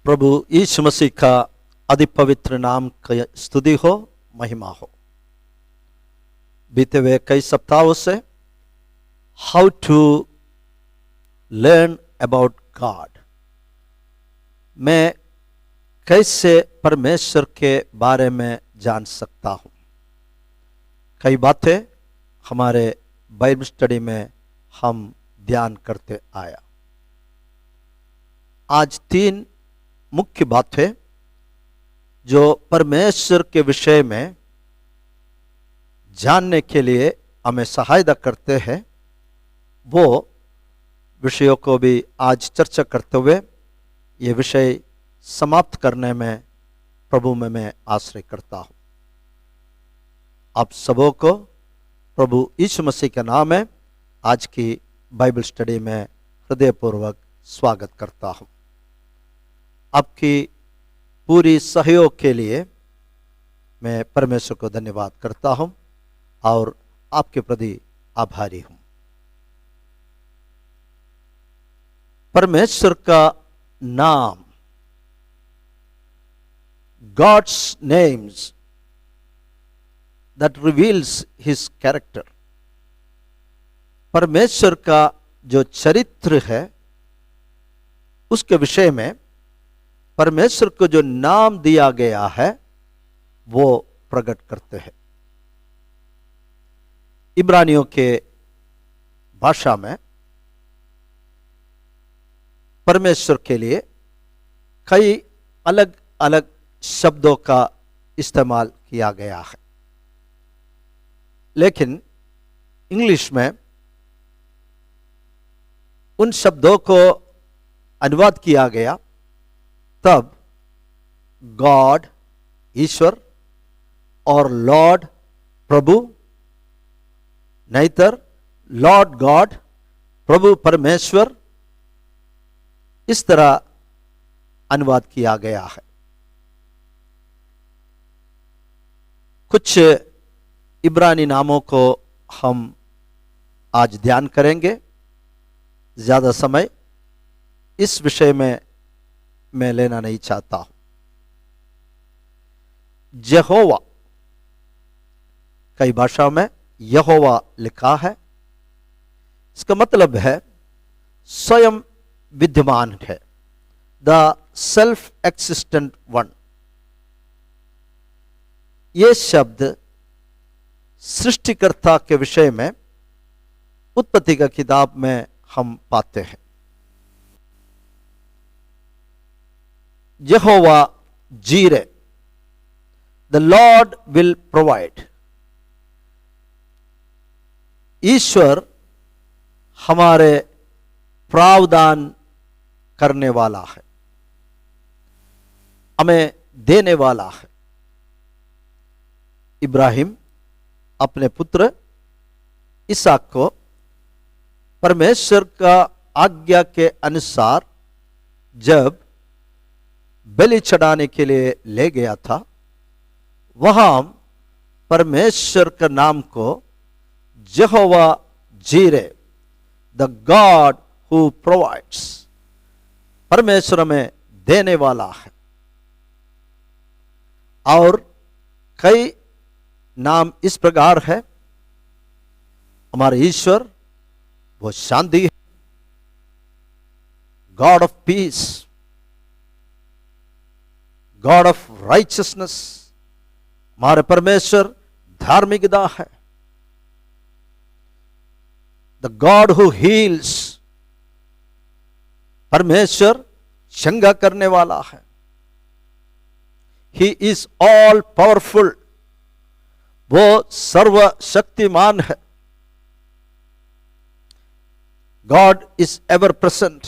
प्रभु यीशु मसीह का अति पवित्र नाम की स्तुति हो, महिमा हो। बीते हुए कई सप्ताहों से how to learn about God, मैं कैसे परमेश्वर के बारे में जान सकता हूँ। कई बातें हमारे बाइबल स्टडी में हम ध्यान करते आया। आज 3 मुख्य बातें जो परमेश्वर के विषय में जानने के लिए हमें सहायता करते हैं, वो विषयों को भी आज चर्चा करते हुए ये विषय समाप्त करने में प्रभु में मैं आश्रय करता हूँ। आप सबों को प्रभु यीशु मसीह के नाम में आज की बाइबल स्टडी में हृदयपूर्वक स्वागत करता हूँ। आपकी पूरी सहयोग के लिए मैं परमेश्वर को धन्यवाद करता हूँ और आपके प्रति आभारी हूँ। परमेश्वर का नाम, God's names that reveals his character, परमेश्वर का जो चरित्र है उसके विषय में परमेश्वर को जो नाम दिया गया है वो प्रकट करते हैं। इब्रानियों के भाषा में परमेश्वर के लिए कई अलग अलग शब्दों का इस्तेमाल किया गया है, लेकिन इंग्लिश में उन शब्दों को अनुवाद किया गया तब गॉड ईश्वर और लॉर्ड प्रभु, नहींतर लॉर्ड गॉड प्रभु परमेश्वर, इस तरह अनुवाद किया गया है। कुछ इब्रानी नामों को हम आज ध्यान करेंगे। ज्यादा समय इस विषय में मैं लेना नहीं चाहता हूं। यहोवा, कई भाषाओं में यहोवा लिखा है, इसका मतलब है स्वयं विद्यमान है, द सेल्फ एक्सिस्टेंट वन। ये शब्द सृष्टिकर्ता के विषय में उत्पत्ति का किताब में हम पाते हैं। यहोवा जीरे, द लॉर्ड विल प्रोवाइड। ईश्वर हमारे प्रावधान करने वाला है, हमें देने वाला है। इब्राहिम अपने पुत्र इसहाक को परमेश्वर का आज्ञा के अनुसार जब बलि चढ़ाने के लिए ले गया था, वहां परमेश्वर के नाम को यहोवा जीरे, द गॉड हु प्रोवाइड्स, परमेश्वर में देने वाला है। और कई नाम इस प्रकार है। हमारे ईश्वर वो शांति है, God of piece, God of righteousness, हमारे परमेश्वर धार्मिकता है। द गॉड हु हील्स, परमेश्वर चंगा करने वाला है। ही इज ऑल पावरफुल, वो सर्वशक्तिमान है। गॉड इज एवर प्रेजेंट,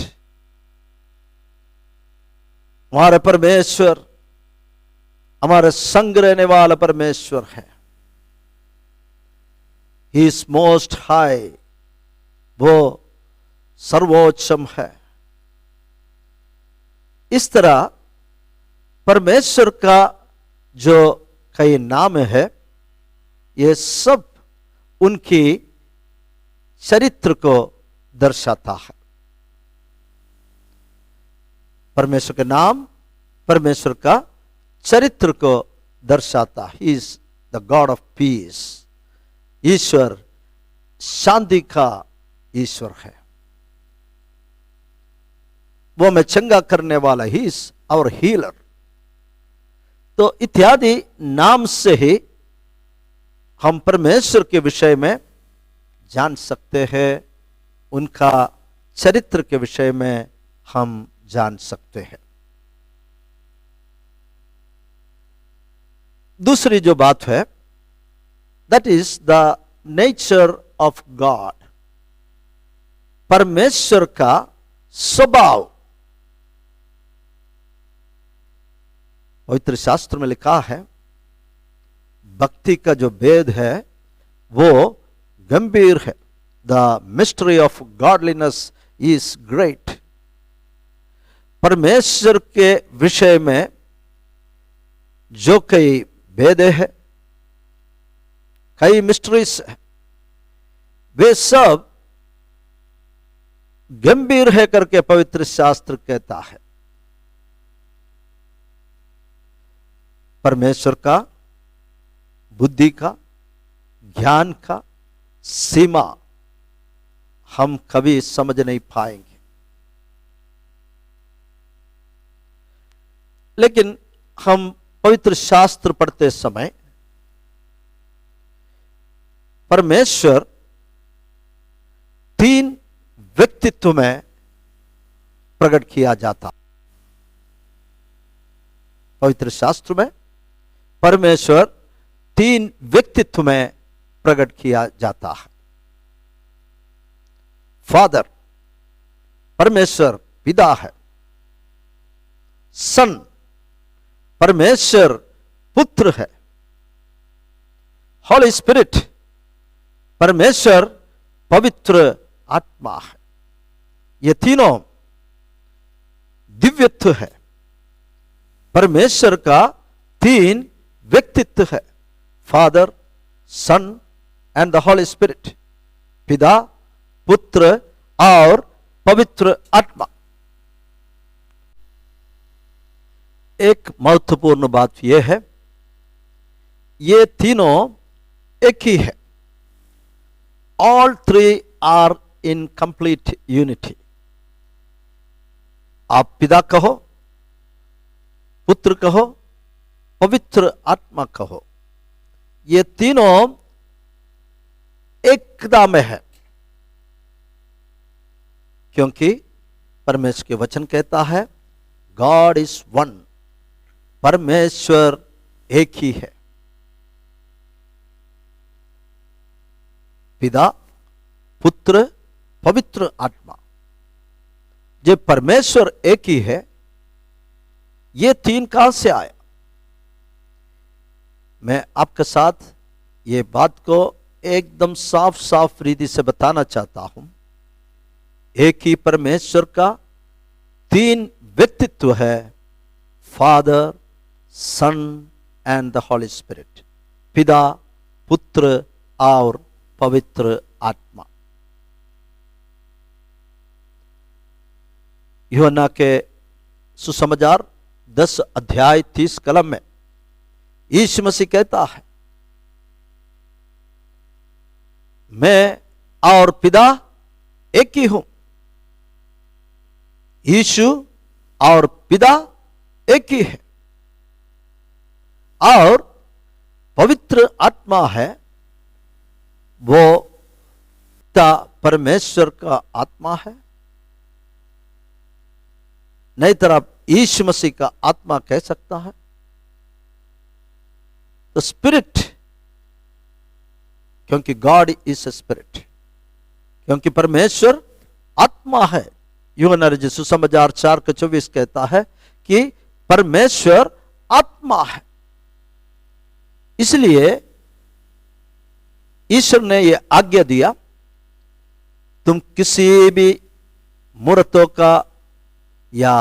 हमारे परमेश्वर हमारे संग रहने वाला परमेश्वर है। ही इज मोस्ट हाई, वो सर्वोच्चम है। इस तरह परमेश्वर का जो कई नाम है, ये सब उनकी चरित्र को दर्शाता है। परमेश्वर के नाम परमेश्वर का चरित्र को दर्शाता है। He is the god of peace. ईश्वर शांति का ईश्वर है। वो हमें चंगा करने वाला, ही इज आवर हीलर। तो इत्यादि नाम से ही हम परमेश्वर के विषय में जान सकते हैं, उनका चरित्र के विषय में हम जान सकते हैं। दूसरी जो बात है, that is the nature of God. परमेश्वर का स्वभाव। पवित्र शास्त्र में लिखा है, भक्ति का जो भेद है वो गंभीर है। The mystery of godliness is great. परमेश्वर के विषय में जो कई भेद है, कई मिस्ट्रीज है, वे सब गंभीर है करके पवित्र शास्त्र कहता है। परमेश्वर का बुद्धि का, ज्ञान का सीमा हम कभी समझ नहीं पाएंगे। लेकिन हम पवित्र शास्त्र पढ़ते समय परमेश्वर तीन व्यक्तित्व में प्रकट किया जाता। पवित्र शास्त्र में परमेश्वर तीन व्यक्तित्व में प्रकट किया जाता है। फादर, परमेश्वर पिता है। सन, परमेश्वर पुत्र है। होली स्पिरिट, परमेश्वर पवित्र आत्मा है। ये तीनों दिव्यत्व है। परमेश्वर का तीन व्यक्तित्व है, father, son and the holy spirit. पिता, पुत्र और पवित्र आत्मा। एक महत्वपूर्ण बात यह है, ये तीनों एक ही है। All three are in complete unity. आप पिता कहो, पुत्र कहो, पवित्र आत्मा कहो, ये तीनों एकता में है। क्योंकि परमेश्वर के वचन कहता है, गॉड इज वन। परमेश्वर एक ही है। पिता, पुत्र, पवित्र आत्मा। जब परमेश्वर एक ही है, ये तीन कहां से आया? मैं आपके साथ ये बात को एकदम साफ साफ रीति से बताना चाहता हूं। एक ही परमेश्वर का तीन व्यक्तित्व है, father, son and the holy spirit. पिता, पुत्र और पवित्र आत्मा। यूहन्ना के सुसमाचार 10 अध्याय 30 कलम में यीशु मसीह कहता है, मैं और पिता एक ही हूं। यीशु और पिता एक ही है। और पवित्र आत्मा है, वो पिता परमेश्वर का आत्मा है। नहीं तो आप यीशु मसीह का आत्मा कह सकता है। द स्पिरिट, क्योंकि गॉड इज ए स्पिरिट, क्योंकि परमेश्वर आत्मा है। यूहन्ना रचित सुसमाचार 4:24 कहता है कि परमेश्वर आत्मा है। इसलिए ईश्वर ने यह आज्ञा दिया, तुम किसी भी मूर्तों का या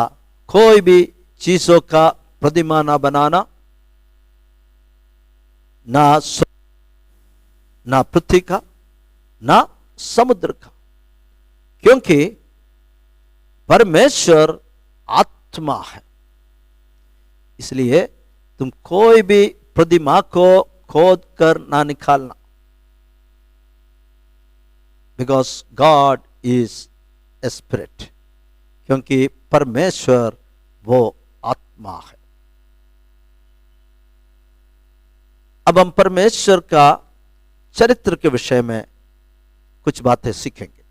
कोई भी चीजों का प्रतिमा ना बनाना, ना पृथ्वी का, ना समुद्र का, क्योंकि परमेश्वर आत्मा है। इसलिए तुम कोई भी प्रतिमा को खोद कर ना निकालना, because God is a spirit, क्योंकि परमेश्वर वो आत्मा है। अब हम परमेश्वर का चरित्र के विषय में कुछ बातें सीखेंगे।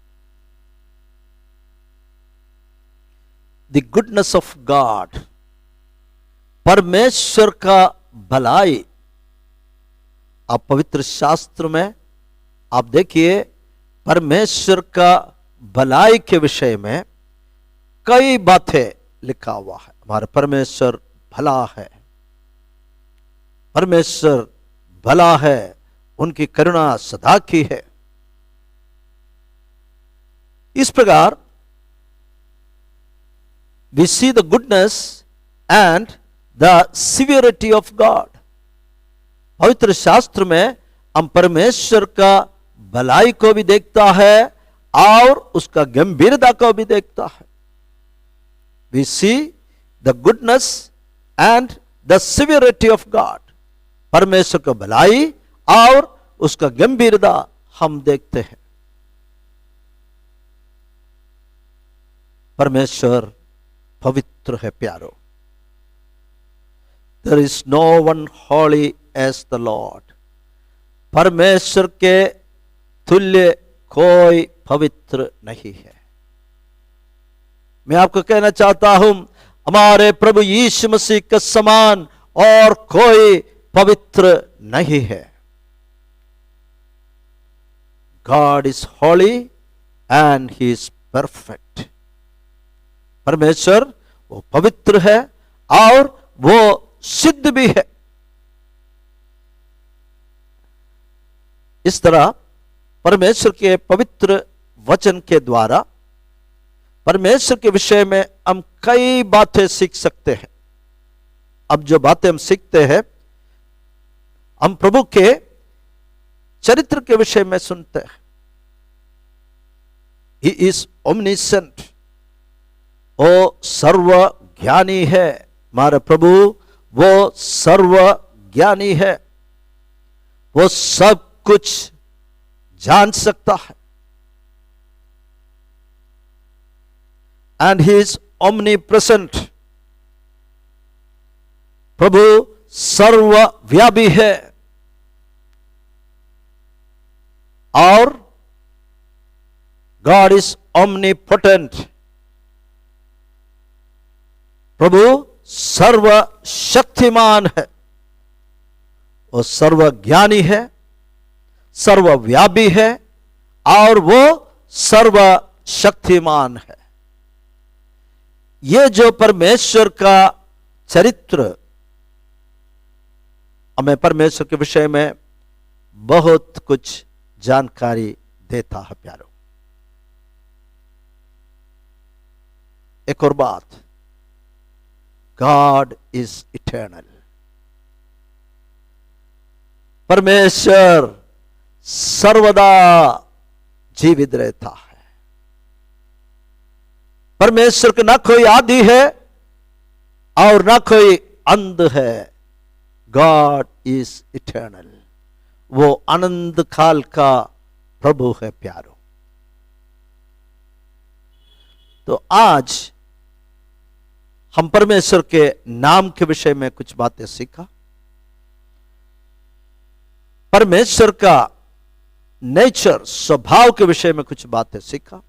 द गुडनेस ऑफ गॉड, परमेश्वर का भलाई। आप पवित्र शास्त्र में आप देखिए, परमेश्वर का भलाई के विषय में कई बातें लिखा हुआ है। हमारा परमेश्वर भला है, परमेश्वर भला है, उनकी करुणा सदा की है। इस प्रकार we see the goodness and the severity of God. पवित्र शास्त्र में हम परमेश्वर का भलाई को भी देखता है और उसका गंभीरता को भी देखता है। We see the goodness and the severity of God. परमेश्वर का भलाई और उसका गंभीरता हम देखते हैं। परमेश्वर पवित्र है प्यारो। There is no one holy as the Lord. परमेश्वर के तुल्य कोई पवित्र नहीं है। मैं आपको कहना चाहता हूं, हमारे प्रभु यीशु मसीह के समान और कोई पवित्र नहीं है। God is holy and he is perfect. परमेश्वर वो पवित्र है और वो सिद्ध भी है। इस तरह परमेश्वर के पवित्र वचन के द्वारा परमेश्वर के विषय में हम कई बातें सीख सकते हैं। अब जो बातें हम सीखते हैं, हम प्रभु के चरित्र के विषय में सुनते हैं। He is omniscient, वो सर्व ज्ञानी है। हमारे प्रभु वो सर्व ज्ञानी है, वो सब कुछ जान सकता है। And he is omnipresent, प्रभु सर्वव्यापी है। और God is omnipotent, प्रभु सर्वशक्तिमान है। वो सर्वज्ञानी है, सर्वव्यापी है और वो सर्वशक्तिमान है। ये जो परमेश्वर का चरित्र हमें परमेश्वर के विषय में बहुत कुछ जानकारी देता है प्यारो। एक और बात, God is eternal. परमेश्वर सर्वदा जीवित रहता है। परमेश्वर का ना कोई आदि है और ना कोई अंत है। God is eternal. वो अनंत काल का प्रभु है प्यारो। तो आज हम परमेश्वर के नाम के विषय में कुछ बातें सीखा। परमेश्वर का नेचर, स्वभाव के विषय में कुछ बातें सीखा।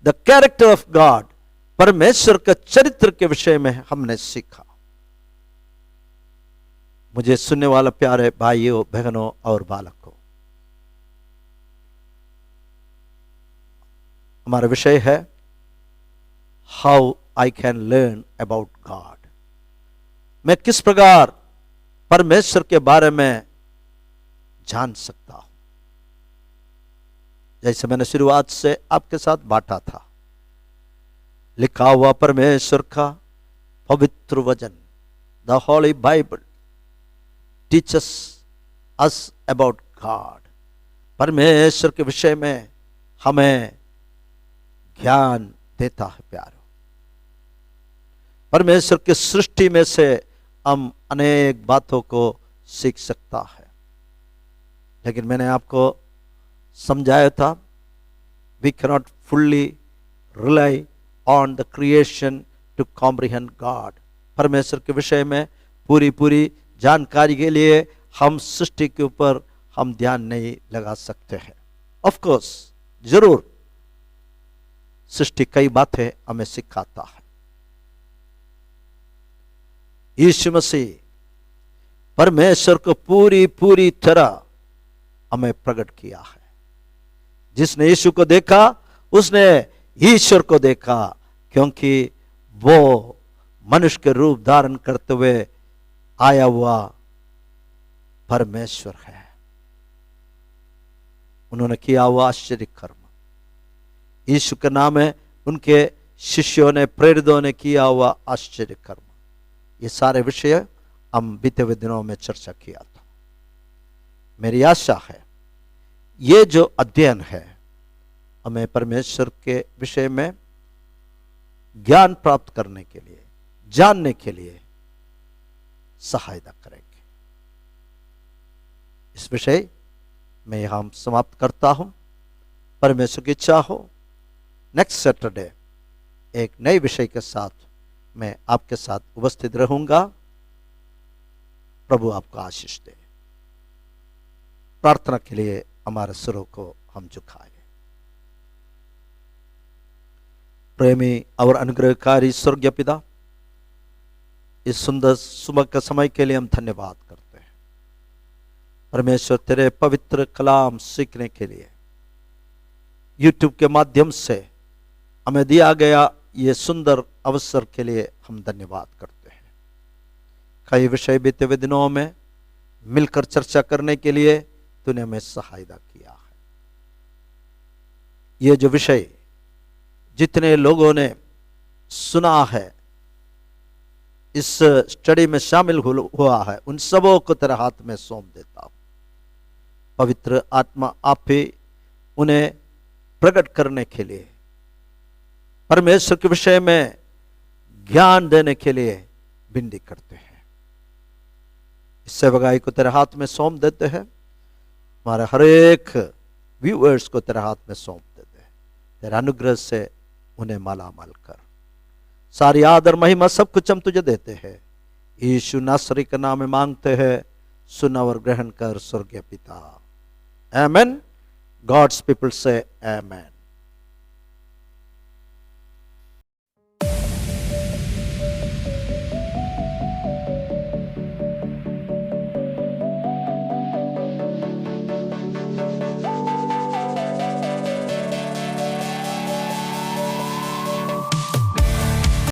द कैरेक्टर ऑफ गॉड, परमेश्वर का चरित्र के विषय में हमने सीखा। मुझे सुनने वाला प्यारे भाइयों, बहनों और बालकों, हमारा विषय है how I can learn about God. मैं किस प्रकार परमेश्वर के बारे में जान सकता हूं। जैसे मैंने शुरुआत से आपके साथ बांटा था, लिखा हुआ परमेश्वर का पवित्र वचन, the holy Bible teaches us about God. परमेश्वर के विषय में हमें ज्ञान देता है प्यारो। परमेश्वर की सृष्टि में से हम अनेक बातों को सीख सकता है। लेकिन मैंने आपको समझाया था, we cannot fully rely on the creation to comprehend God. परमेश्वर के विषय में पूरी जानकारी के लिए हम सृष्टि के ऊपर हम ध्यान नहीं लगा सकते हैं। ऑफ कोर्स, जरूर सृष्टि कई बातें हमें सिखाता है। यीशु मसीह परमेश्वर को पूरी तरह हमें प्रकट किया है। जिसने यीशु को देखा उसने ईश्वर को देखा, क्योंकि वो मनुष्य के रूप धारण करते हुए आया हुआ परमेश्वर है। उन्होंने किया हुआ आश्चर्य कर्म, यीशु के नाम है, उनके शिष्यों ने, प्रेरितों ने किया हुआ आश्चर्य कर्म, ये सारे विषय हम बीते हुए दिनों में चर्चा किया था। मेरी आशा है ये जो अध्ययन है हमें परमेश्वर के विषय में ज्ञान प्राप्त करने के लिए, जानने के लिए सहायता करेंगे। इस विषय में यहां समाप्त करता हूं। परमेश्वर की इच्छा हो नेक्स्ट सैटरडे एक नए विषय के साथ मैं आपके साथ उपस्थित रहूंगा। प्रभु आपको आशीष दे। प्रार्थना के लिए हमारे सिरों को हम झुकाएं। प्रेमी और अनुग्रहकारी स्वर्गीय पिता, इस सुंदर सुबह के समय के लिए हम धन्यवाद करते हैं। परमेश्वर, तेरे पवित्र कलाम सीखने के लिए यूट्यूब के माध्यम से हमें दिया गया ये सुंदर अवसर के लिए हम धन्यवाद करते हैं। कई विषय बीते हुए दिनों में मिलकर चर्चा करने के लिए तूने हमें सहायता किया है। ये जो विषय जितने लोगों ने सुना है, इस स्टडी में शामिल हुआ है, उन सबों को तेरे हाथ में सौंप देता हूं। पवित्र आत्मा आप ही उन्हें प्रकट करने के लिए, परमेश्वर के विषय में ज्ञान देने के लिए विनती करते हैं। इस सेवकाई को तेरे हाथ में सौंप देते हैं। हमारे हर एक व्यूअर्स को तेरे हाथ में सौंप देते हैं। तेरे अनुग्रह से उन्हें मालामाल कर। सारी आदर महिमा सब कुछ हम तुझे देते हैं। यीशु नासरी के नाम में मांगते हैं, सुन और ग्रहण कर स्वर्गीय पिता। आमेन। गॉड्स पीपल से आमेन।